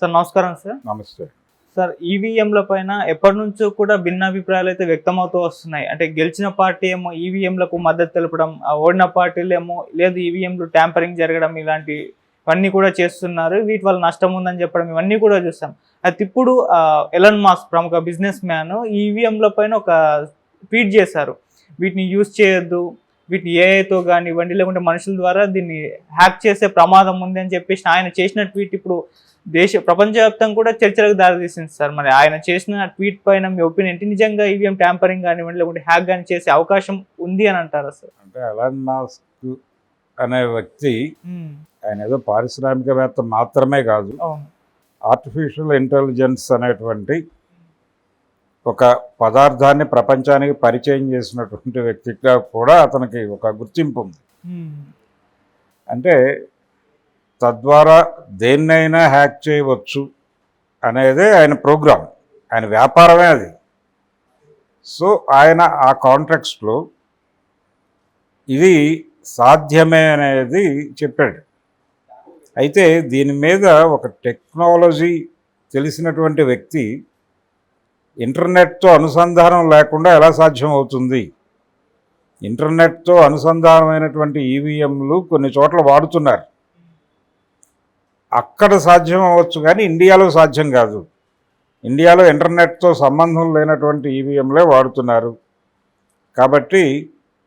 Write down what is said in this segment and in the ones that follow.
Sir నమస్కారం sir. నమస్తే. Sir ఈవీఎంల పైన ఎప్పటినుంచో కూడా భిన్నాభిప్రాయాలు అయితే వ్యక్తమవుతూ వస్తున్నాయి. అంటే గెలిచిన పార్టీ ఏమో ఈవీఎంలకు మద్దతు తెలపడం, ఓడిన పార్టీలేమో లేదు ఈవీఎంలు ట్యాంపరింగ్ జరగడం ఇలాంటివన్నీ కూడా చేస్తున్నారు. వీటి వల్ల నష్టం ఉందని చెప్పడం ఇవన్నీ కూడా చూసాం. అయితే ఇప్పుడు ఎలన్ మాస్క్ ప్రముఖ బిజినెస్ మ్యాన్ ఈవీఎంల పైన ఒక ట్వీట్ చేశారు. వీటిని యూజ్ చేయొద్దు, వీటిని ఏఐతో కానివ్వండి లేకుంటే మనుషుల ద్వారా దీన్ని హ్యాక్ చేసే ప్రమాదం ఉంది అని చెప్పేసి ఆయన చేసిన ట్వీట్ ఇప్పుడు ప్రపంచవ్యాప్తంగా కూడా చర్చలకు దారితీసింది సార్. మరి ఆయన చేసిన ట్వీట్ పైన మీ ఒపీనియన్ ఏంటి? నిజంగా ఈవీఎం ట్యాంపరింగ్ కానివ్వండి లేకుంటే హ్యాక్ కానీ చేసే అవకాశం ఉంది అని అంటారా సార్? అంటే ఎలాన్ మాస్క్ అనే వ్యక్తి ఆయన ఏదో పారిశ్రామికవేత్త మాత్రమే కాదు, ఆర్టిఫిషియల్ ఇంటెలిజెన్స్ అనేటువంటి ఒక పదార్థాన్ని ప్రపంచానికి పరిచయం చేసినటువంటి వ్యక్తిగా కూడా అతనికి ఒక గుర్తింపు ఉంది. అంటే తద్వారా దేన్నైనా హ్యాక్ చేయవచ్చు అనేదే ఆయన ప్రోగ్రాం, ఆయన వ్యాపారమే అది. సో ఆయన ఆ కాంటెక్స్ట్లో ఇది సాధ్యమే అనేది చెప్పాడు. అయితే దీని మీద ఒక టెక్నాలజీ తెలిసినటువంటి వ్యక్తి ఇంటర్నెట్తో అనుసంధానం లేకుండా ఎలా సాధ్యం అవుతుంది? ఇంటర్నెట్తో అనుసంధానమైనటువంటి ఈవీఎంలు కొన్ని చోట్ల వాడుతున్నారు, అక్కడ సాధ్యం అవ్వచ్చు కానీ ఇండియాలో సాధ్యం కాదు. ఇండియాలో ఇంటర్నెట్తో సంబంధం లేనటువంటి ఈవీఎంలే వాడుతున్నారు. కాబట్టి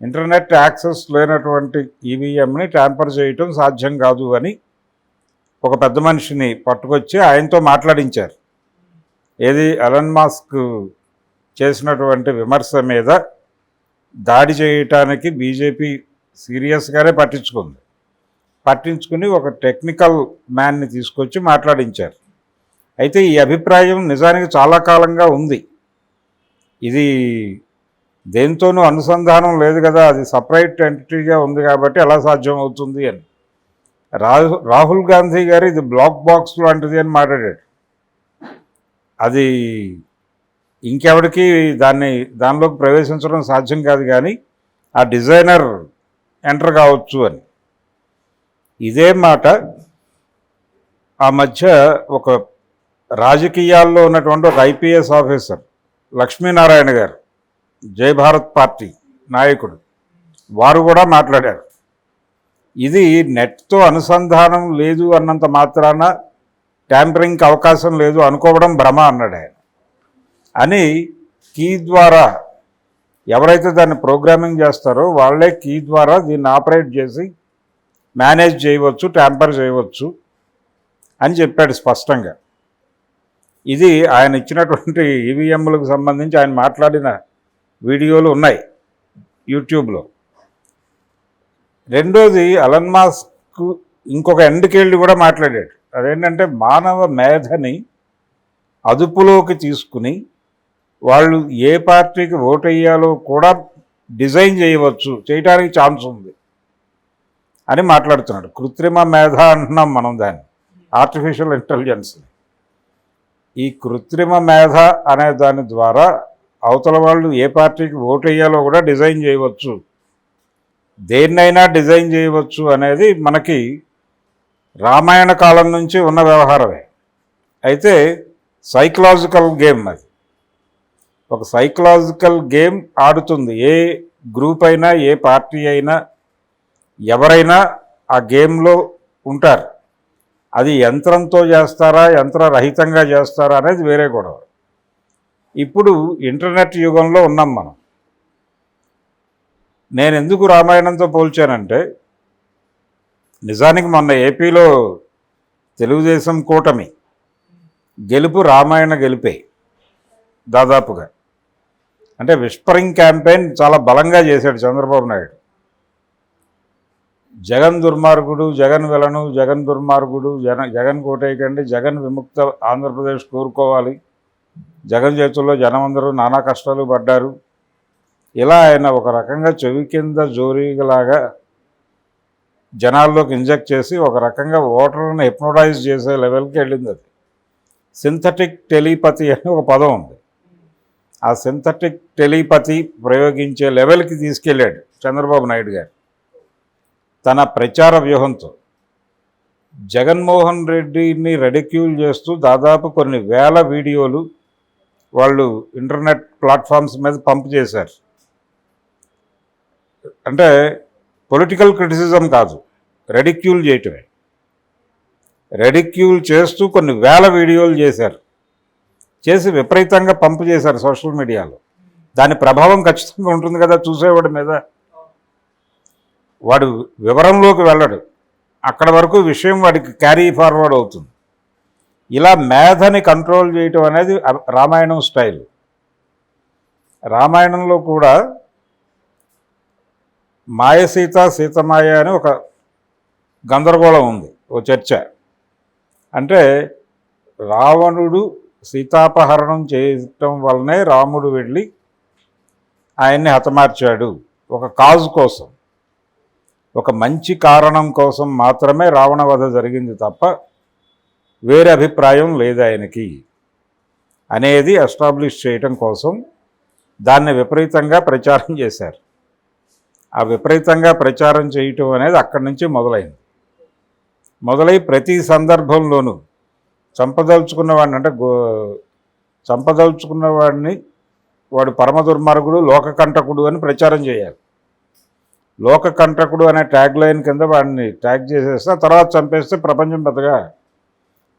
ఇంటర్నెట్ యాక్సెస్ లేనటువంటి ఈవీఎంని ట్యాంపర్ చేయటం సాధ్యం కాదు అని ఒక పెద్ద మనిషిని పట్టుకొచ్చి ఆయనతో మాట్లాడించారు. ఏది ఎలన్ మాస్క్ చేసినటువంటి విమర్శ మీద దాడి చేయటానికి బీజేపీ సీరియస్గానే పట్టించుకుని ఒక టెక్నికల్ మ్యాన్ని తీసుకొచ్చి మాట్లాడించారు. అయితే ఈ అభిప్రాయం నిజానికి చాలా కాలంగా ఉంది. ఇది దేంతోనూ అనుసంధానం లేదు కదా, అది సపరేట్ ఎంటిటీగా ఉంది కాబట్టి ఎలా సాధ్యం అవుతుంది అని. రాహుల్ గాంధీ గారు ఇది బ్లాక్ బాక్స్ లాంటిది అని మాట్లాడాడు. అది ఇంకెవరికి దానిలోకి ప్రవేశించడం సాధ్యం కాదు, కానీ ఆ డిజైనర్ ఎంటర్ కావచ్చు అని. ఇదే మాట ఆ మధ్య ఒక రాజకీయాల్లో ఉన్నటువంటి ఒక ఐపీఎస్ ఆఫీసర్ లక్ష్మీనారాయణ గారు, జై భారత్ పార్టీ నాయకుడు, వారు కూడా మాట్లాడారు. ఇది నెట్తో అనుసంధానం లేదు అన్నంత మాత్రాన ట్యాంపరింగ్కి అవకాశం లేదు అనుకోవడం భ్రమ అన్నాడు ఆయన. అని కీ ద్వారా ఎవరైతే దాన్ని ప్రోగ్రామింగ్ చేస్తారో వాళ్ళే కీ ద్వారా దీన్ని ఆపరేట్ చేసి మేనేజ్ చేయవచ్చు, ట్యాంపర్ చేయవచ్చు అని చెప్పాడు స్పష్టంగా. ఇది ఆయన ఇచ్చినటువంటి ఈవీఎంలకు సంబంధించి ఆయన మాట్లాడిన వీడియోలు ఉన్నాయి యూట్యూబ్లో. రెండోది ఎలన్ మాస్క్ ఇంకొక ఎండ్కెళ్ళి కూడా మాట్లాడాడు. అదేంటంటే మానవ మేధని అదుపులోకి తీసుకుని వాళ్ళు ఏ పార్టీకి ఓటు వేయాలో కూడా డిజైన్ చేయటానికి ఛాన్స్ ఉంది అని మాట్లాడుతున్నాడు. కృత్రిమ మేధ అంటున్నాం మనం దాన్ని, ఆర్టిఫిషియల్ ఇంటెలిజెన్స్. ఈ కృత్రిమ మేధ అనే దాని ద్వారా అవతల వాళ్ళు ఏ పార్టీకి ఓటు వేయాలో కూడా డిజైన్ చేయవచ్చు, దేన్నైనా డిజైన్ చేయవచ్చు అనేది మనకి రామాయణ కాలం నుంచి ఉన్న వ్యవహారమే. అయితే సైకలాజికల్ గేమ్ అది, ఒక సైకలాజికల్ గేమ్ ఆడుతుంది. ఏ గ్రూప్ అయినా ఏ పార్టీ అయినా ఎవరైనా ఆ గేమ్లో ఉంటారు. అది యంత్రంతో చేస్తారా యంత్రరహితంగా చేస్తారా అనేది వేరే గొడవ. ఇప్పుడు ఇంటర్నెట్ యుగంలో ఉన్నాం మనం. నేను ఎందుకు రామాయణంతో పోల్చానంటే, నిజానికి మొన్న ఏపీలో తెలుగుదేశం కూటమి గెలుపు రామాయణ గెలిపే దాదాపుగా. అంటే విస్పరింగ్ క్యాంపెయిన్ చాలా బలంగా చేశాడు చంద్రబాబు నాయుడు. జగన్ దుర్మార్గుడు, జగన్ విలను, జగన్ దుర్మార్గుడు, జగన్ కోటేయకండి, జగన్ విముక్త ఆంధ్రప్రదేశ్ కోరుకోవాలి, జగన్ చేతుల్లో జనమందరూ నానా కష్టాలు పడ్డారు, ఇలా ఆయన ఒక రకంగా చెవి కింద జోరీలాగా జనాల్లోకి ఇంజెక్ట్ చేసి ఒక రకంగా ఓటర్లను హిప్నోటైజ్ చేసే లెవెల్కి వెళ్ళింది. అది సింథటిక్ టెలిపతి అని ఒక పదం ఉంది. ఆ సింథటిక్ టెలిపతి ప్రయోగించే లెవెల్కి తీసుకెళ్ళాడు చంద్రబాబు నాయుడు గారు తన ప్రచార వ్యూహంతో. జగన్మోహన్ రెడ్డిని రెడిక్యూల్ చేస్తూ దాదాపు కొన్ని వేల వీడియోలు వాళ్ళు ఇంటర్నెట్ ప్లాట్ఫామ్స్ మీద పంప్ చేశారు. అంటే పొలిటికల్ క్రిటిసిజం కాదు, రెడిక్యూల్ చేయటమే. రెడిక్యూల్ చేస్తూ కొన్ని వేల వీడియోలు చేసి విపరీతంగా పంపు చేశారు సోషల్ మీడియాలో. దాని ప్రభావం ఖచ్చితంగా ఉంటుంది కదా చూసేవాడి మీద. వాడు వివరంలోకి వెళ్ళడు, అక్కడ వరకు విషయం వాడికి క్యారీ ఫార్వర్డ్ అవుతుంది. ఇలా మేధని కంట్రోల్ చేయటం అనేది రామాయణం స్టైల్. రామాయణంలో కూడా మాయసీత సీతమాయ అని ఒక గందరగోళం ఉంది, ఓ చర్చ. అంటే రావణుడు సీతాపహరణం చేయటం వల్లనే రాముడు వెళ్ళి ఆయన్ని హతమార్చాడు. ఒక కాజు కోసం, ఒక మంచి కారణం కోసం మాత్రమే రావణవధ జరిగింది తప్ప వేరే అభిప్రాయం లేదు ఆయనకి అనేది ఎస్టాబ్లిష్ చేయటం కోసం దాన్ని విపరీతంగా ప్రచారం చేశారు. ఆ విపరీతంగా ప్రచారం చేయటం అనేది అక్కడి నుంచి మొదలై ప్రతి సందర్భంలోనూ చంపదలుచుకున్నవాడిని, అంటే చంపదలుచుకున్నవాడిని వాడు పరమ దుర్మార్గుడు, లోకకంటకుడు అని ప్రచారం చేయాలి. లోకకంటకుడు అనే ట్యాగ్ లైన్ కింద వాడిని ట్యాగ్ చేసేస్తే తర్వాత చంపేస్తే ప్రపంచం పెద్దగా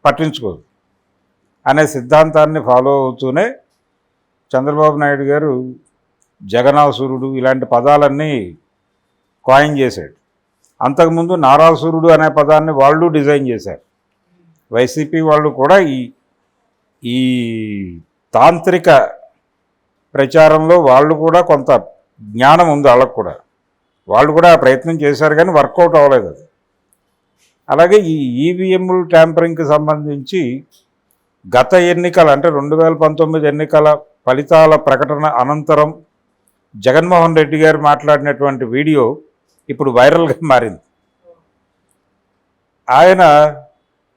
పట్టించుకోదు అనే సిద్ధాంతాన్ని ఫాలో అవుతూనే చంద్రబాబు నాయుడు గారు జగనాసురుడు ఇలాంటి పదాలన్నీ కాయిన్ చేశాడు. అంతకుముందు నారాసురుడు అనే పదాన్ని వాళ్ళు డిజైన్ చేశారు. వైసీపీ వాళ్ళు కూడా ఈ తాంత్రిక ప్రచారంలో వాళ్ళు కూడా కొంత జ్ఞానం ఉంది వాళ్ళకు కూడా. వాళ్ళు కూడా ఆ ప్రయత్నం చేశారు కానీ వర్కౌట్ అవ్వలేదు అది. అలాగే ఈ ఈవీఎంలు ట్యాంపరింగ్కి సంబంధించి గత ఎన్నికల అంటే 2019 ఎన్నికల ఫలితాల ప్రకటన అనంతరం జగన్మోహన్ రెడ్డి గారు మాట్లాడినటువంటి వీడియో ఇప్పుడు వైరల్గా మారింది. ఆయన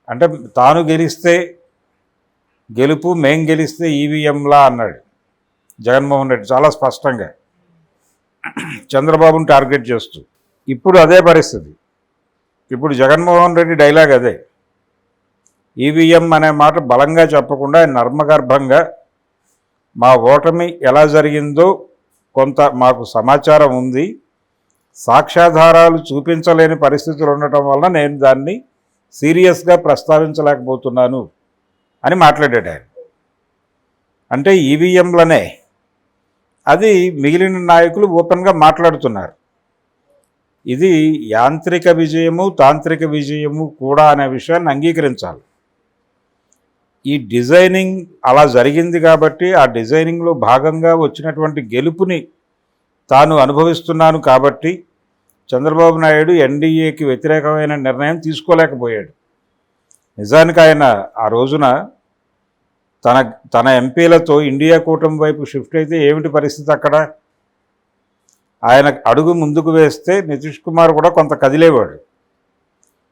అంటే తాను గెలిస్తే గెలుపు, మేం గెలిస్తే ఈవీఎంలా అన్నాడు జగన్మోహన్ రెడ్డి చాలా స్పష్టంగా, చంద్రబాబును టార్గెట్ చేస్తూ. ఇప్పుడు అదే పరిస్థితి. ఇప్పుడు జగన్మోహన్ రెడ్డి డైలాగ్ అదే. ఈవీఎం అనే మాట బలంగా చెప్పకుండా నర్మగర్భంగా మా ఓటమి ఎలా జరిగిందో కొంత మాకు సమాచారం ఉంది, సాక్ష్యాధారాలు చూపించలేని పరిస్థితులు ఉండటం వలన నేను దాన్ని సీరియస్గా ప్రస్తావించలేకపోతున్నాను అని మాట్లాడాడు ఆయన. అంటే ఈవీఎంలనే అది మిగిలిన నాయకులు ఓపెన్గా మాట్లాడుతున్నారు. ఇది యాంత్రిక విజయము, తాంత్రిక విజయము కూడా అనే విషయాన్ని అంగీకరించాలి. ఈ డిజైనింగ్ అలా జరిగింది కాబట్టి ఆ డిజైనింగ్లో భాగంగా వచ్చినటువంటి గెలుపుని తాను అనుభవిస్తున్నాను కాబట్టి చంద్రబాబు నాయుడు ఎన్డీఏకి వ్యతిరేకమైన నిర్ణయం తీసుకోలేకపోయాడు. నిజానికి ఆయన ఆ రోజున తన ఎంపీలతో ఇండియా కూటమి వైపు షిఫ్ట్ అయితే ఏమిటి పరిస్థితి అక్కడ? ఆయన అడుగు ముందుకు వేస్తే నితీష్ కుమార్ కూడా కొంత కదిలేవాడు.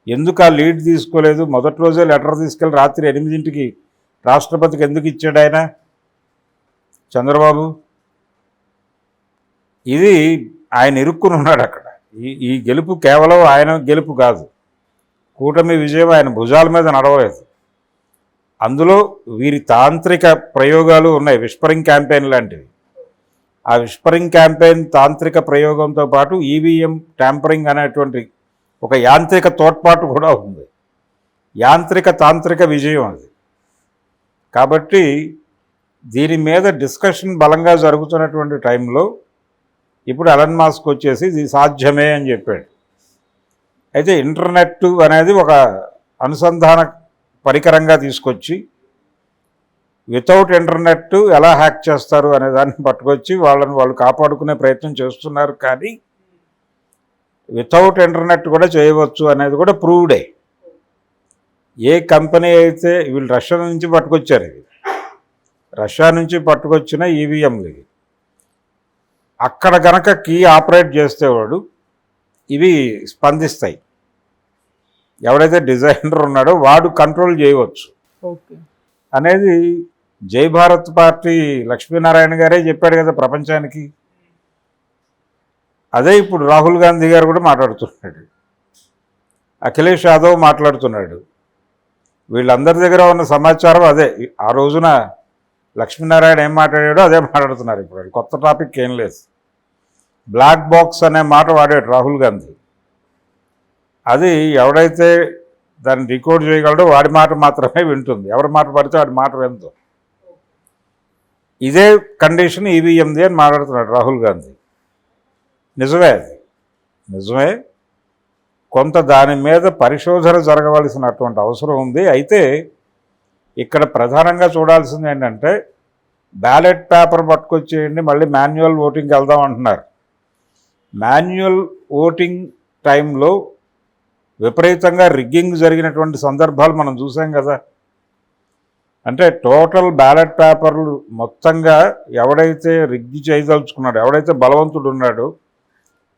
ఎందుకు ఆ లీడ్ తీసుకోలేదు? మొదటి రోజే లెటర్ తీసుకెళ్ళి రాత్రి 8ంటికి రాష్ట్రపతికి ఎందుకు ఇచ్చాడు ఆయన చంద్రబాబు? ఇది ఆయన ఇరుక్కుని ఉన్నాడు అక్కడ. ఈ గెలుపు కేవలం ఆయన గెలుపు కాదు, కూటమి విజయం ఆయన భుజాల మీద నడవలేదు. అందులో వీరి తాంత్రిక ప్రయోగాలు ఉన్నాయి, విస్పరింగ్ క్యాంపెయిన్ లాంటివి. ఆ విస్పరింగ్ క్యాంపెయిన్ తాంత్రిక ప్రయోగంతో పాటు ఈవీఎం ట్యాంపరింగ్ అనేటువంటి ఒక యాంత్రిక తోడ్పాటు కూడా ఉంది. యాంత్రిక తాంత్రిక విజయం అది. కాబట్టి దీని మీద డిస్కషన్ బలంగా జరుగుతున్నటువంటి టైంలో ఇప్పుడు ఎలన్ మాస్క్ వచ్చేసి ఇది సాధ్యమే అని చెప్పాడు. అయితే ఇంటర్నెట్ అనేది ఒక అనుసంధాన పరికరంగా తీసుకొచ్చి వితౌట్ ఇంటర్నెట్ ఎలా హ్యాక్ చేస్తారు అనే దాన్ని పట్టుకొచ్చి వాళ్ళు కాపాడుకునే ప్రయత్నం చేస్తున్నారు. కానీ వితౌట్ ఇంటర్నెట్ కూడా చేయవచ్చు అనేది కూడా ప్రూవ్డే. ఏ కంపెనీ అయితే వీళ్ళు రష్యా నుంచి పట్టుకొచ్చారు, ఇది రష్యా నుంచి పట్టుకొచ్చిన ఈవీఎంలు ఇవి. అక్కడ కనుక కీ ఆపరేట్ చేస్తే వాడు ఇవి స్పందిస్తాయి. ఎవడైతే డిజైనర్ ఉన్నాడో వాడు కంట్రోల్ చేయవచ్చు అనేది జై భారత్ పార్టీ లక్ష్మీనారాయణ గారే చెప్పాడు కదా ప్రపంచానికి. అదే ఇప్పుడు రాహుల్ గాంధీ గారు కూడా మాట్లాడుతున్నాడు. అఖిలేష్ యాదవ్ మాట్లాడుతున్నాడు. వీళ్ళందరి దగ్గర ఉన్న సమాచారం అదే. ఆ రోజున లక్ష్మీనారాయణ ఏం మాట్లాడాడో అదే మాట్లాడుతున్నారు. ఇప్పుడు కొత్త టాపిక్ ఏం లేదు. బ్లాక్ బాక్స్ అనే మాట వాడాడు రాహుల్ గాంధీ. అది ఎవడైతే దాన్ని రికార్డ్ చేయగలడో వాడి మాట మాత్రమే వింటుంది, ఎవరి మాట పడితే వాడి మాట విందు. ఇదే కండిషన్ ఈవీఎంది అని మాట్లాడుతున్నాడు రాహుల్ గాంధీ. నిజమే, అది నిజమే. కొంత దాని మీద పరిశోధన జరగవలసినటువంటి అవసరం ఉంది. అయితే ఇక్కడ ప్రధానంగా చూడాల్సింది ఏంటంటే, బ్యాలెట్ పేపర్ పట్టుకొచ్చేయండి మళ్ళీ మాన్యువల్ ఓటింగ్కి వెళ్దాం అంటున్నారు. మాన్యువల్ ఓటింగ్ టైంలో విపరీతంగా రిగ్గింగ్ జరిగినటువంటి సందర్భాలు మనం చూసాం కదా. అంటే టోటల్ బ్యాలెట్ పేపర్లు మొత్తంగా ఎవడైతే రిగ్గి చేయదలుచుకున్నాడో, ఎవడైతే బలవంతుడు ఉన్నాడో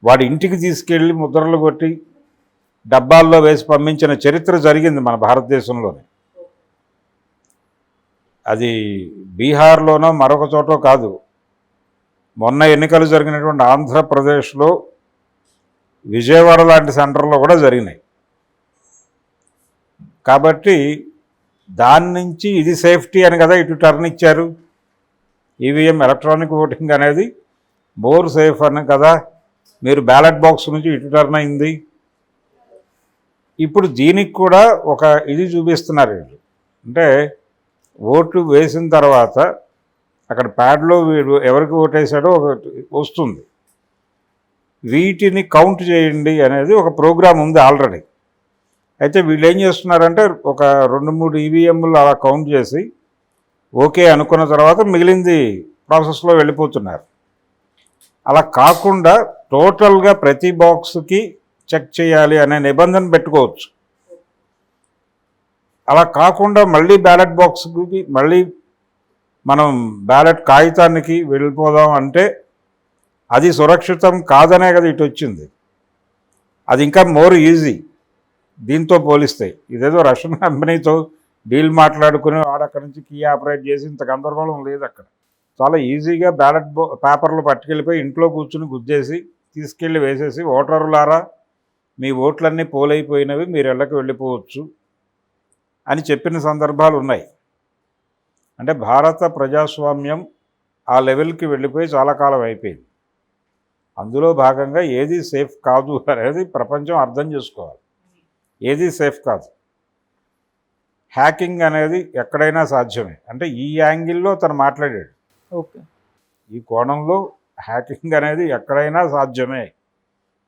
వాడి ఇంటికి తీసుకెళ్ళి ముద్రలు కొట్టి డబ్బాల్లో వేసి పంపించిన చరిత్ర జరిగింది మన భారతదేశంలోనే. అది బీహార్లోనో మరొక చోటో కాదు, మొన్న ఎన్నికలు జరిగినటువంటి ఆంధ్రప్రదేశ్లో విజయవాడ లాంటి సెంటర్లో కూడా జరిగినాయి. కాబట్టి దాని నుంచి ఇది సేఫ్టీ అని కదా ఇటు టర్న్ ఇచ్చారు. ఈవీఎం ఎలక్ట్రానిక్ ఓటింగ్ అనేది మోర్ సేఫ్ అని కదా మీరు బ్యాలెట్ బాక్స్ నుంచి ఇటు టర్న్ అయింది. ఇప్పుడు దీనికి కూడా ఒక ఇది చూపిస్తున్నారు వీళ్ళు. అంటే ఓటు వేసిన తర్వాత అక్కడ ప్యాడ్లో వీడు ఎవరికి ఓటేసాడో ఒకటి వస్తుంది, వీటిని కౌంట్ చేయండి అనేది ఒక ప్రోగ్రాం ఉంది ఆల్రెడీ. అయితే వీళ్ళు ఏం చేస్తున్నారంటే ఒక 2-3 ఈవీఎంలు అలా కౌంట్ చేసి ఓకే అనుకున్న తర్వాత మిగిలింది ప్రాసెస్లో వెళ్ళిపోతున్నారు. అలా కాకుండా టోటల్గా ప్రతి బాక్స్కి చెక్ చేయాలి అనే నిబంధన పెట్టుకోవచ్చు. అలా కాకుండా మళ్ళీ బ్యాలెట్ బాక్స్కి మళ్ళీ మనం బ్యాలెట్ కాగితానికి వెళ్ళిపోదాం అంటే అది సురక్షితం కాదనే కదా ఇటు వచ్చింది. అది ఇంకా మోర్ ఈజీ దీంతో పోలిస్తే. ఇదేదో రష్యన్ కంపెనీతో డీల్ మాట్లాడుకుని వాడక్కడి నుంచి కీ ఆపరేట్ చేసి ఇంత గందరగోళం లేదు అక్కడ. చాలా ఈజీగా బ్యాలెట్ పేపర్లు పట్టుకెళ్ళిపోయి ఇంట్లో కూర్చుని గుద్దేసి తీసుకెళ్ళి వేసేసి ఓటరులారా మీ ఓట్లన్నీ పోలైపోయినవి మీరు ఇళ్ళకి వెళ్ళిపోవచ్చు అని చెప్పిన సందర్భాలు ఉన్నాయి. అంటే భారత ప్రజాస్వామ్యం ఆ లెవెల్కి వెళ్ళిపోయి చాలా కాలం అయిపోయింది. అందులో భాగంగా ఏది సేఫ్ కాదు అనేది ప్రపంచం అర్థం చేసుకోవాలి. ఏది సేఫ్ కాదు. హ్యాకింగ్ అనేది ఎక్కడైనా సాధ్యమే. అంటే ఈ యాంగిల్లో తను మాట్లాడాడు. ఓకే, ఈ కోణంలో హ్యాకింగ్ అనేది ఎక్కడైనా సాధ్యమే,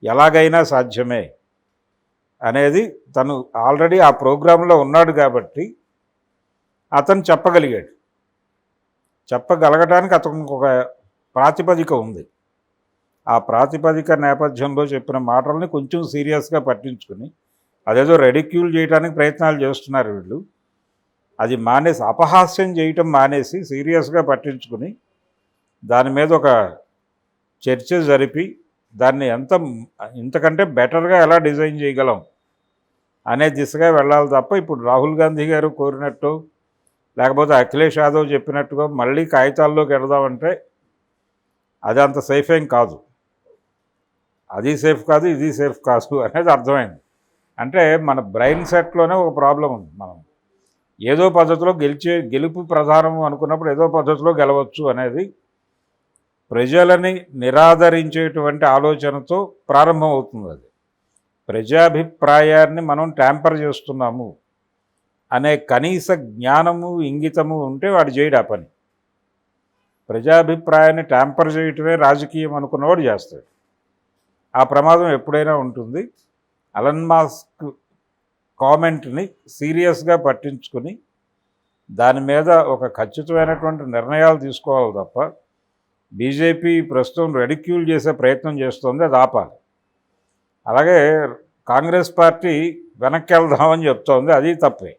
ఎలాగైనా సాధ్యమే అనేది తను ఆల్రెడీ ఆ ప్రోగ్రాంలో ఉన్నాడు కాబట్టి అతను చెప్పగలిగాడు. చెప్పగలగడానికి అతనికి ఒక ప్రాతిపదిక ఉంది. ఆ ప్రాతిపదిక నేపథ్యంలో చెప్పిన మాటల్ని కొంచెం సీరియస్గా పట్టించుకుని అదేదో రెడిక్యూల్ చేయడానికి ప్రయత్నాలు చేస్తున్నారు వీళ్ళు. అది మానేసి, అపహాస్యం చేయటం మానేసి సీరియస్గా పట్టించుకుని దాని మీద ఒక చర్చ జరిపి దాన్ని ఇంతకంటే బెటర్గా ఎలా డిజైన్ చేయగలం అనే దిశగా వెళ్ళాలి తప్ప ఇప్పుడు రాహుల్ గాంధీ గారు కోరినట్టు లేకపోతే అఖిలేష్ యాదవ్ చెప్పినట్టుగా మళ్ళీ కాగితాల్లోకి వెళదామంటే అది అంత సేఫ్ ఏం కాదు. అది సేఫ్ కాదు, ఇది సేఫ్ కాదు అనేది అర్థమైంది. అంటే మన బ్రెయిన్ సెట్లోనే ఒక ప్రాబ్లం ఉంది. మనం ఏదో పద్ధతిలో గెలుపు ప్రధానము అనుకున్నప్పుడు ఏదో పద్ధతిలో గెలవచ్చు అనేది ప్రజలని నిరాదరించేటువంటి ఆలోచనతో ప్రారంభమవుతుంది. అది ప్రజాభిప్రాయాన్ని మనం ట్యాంపర్ చేస్తున్నాము అనే కనీస జ్ఞానము ఇంగితము ఉంటే వాడు చేయడు ఆ పని. ప్రజాభిప్రాయాన్ని ట్యాంపర్ చేయటమే రాజకీయం అనుకున్నవాడు చేస్తాడు. ఆ ప్రమాదం ఎప్పుడైనా ఉంటుంది. ఎలన్ మస్క్ కామెంట్ని సీరియస్గా పట్టించుకుని దాని మీద ఒక ఖచ్చితమైనటువంటి నిర్ణయాలు తీసుకోవాలి తప్ప బీజేపీ ప్రస్తుతం రెడిక్యూల్ చేసే ప్రయత్నం చేస్తుంది, అది ఆపాలి. అలాగే కాంగ్రెస్ పార్టీ వెనక్కి వెళ్దామని చెప్తోంది, అది తప్పే.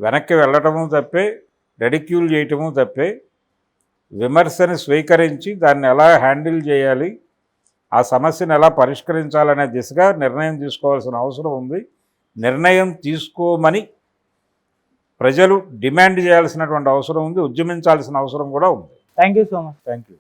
వెనక్కి వెళ్ళటము తప్పే, రెడిక్యూల్ చేయటము తప్పే. విమర్శని స్వీకరించి దాన్ని ఎలా హ్యాండిల్ చేయాలి, ఆ సమస్యను ఎలా పరిష్కరించాలనే దిశగా నిర్ణయం తీసుకోవాల్సిన అవసరం ఉంది. నిర్ణయం తీసుకోమని ప్రజలు డిమాండ్ చేయాల్సినటువంటి అవసరం ఉంది, ఉద్యమించాల్సిన అవసరం కూడా ఉంది. Thank you so much. Thank you.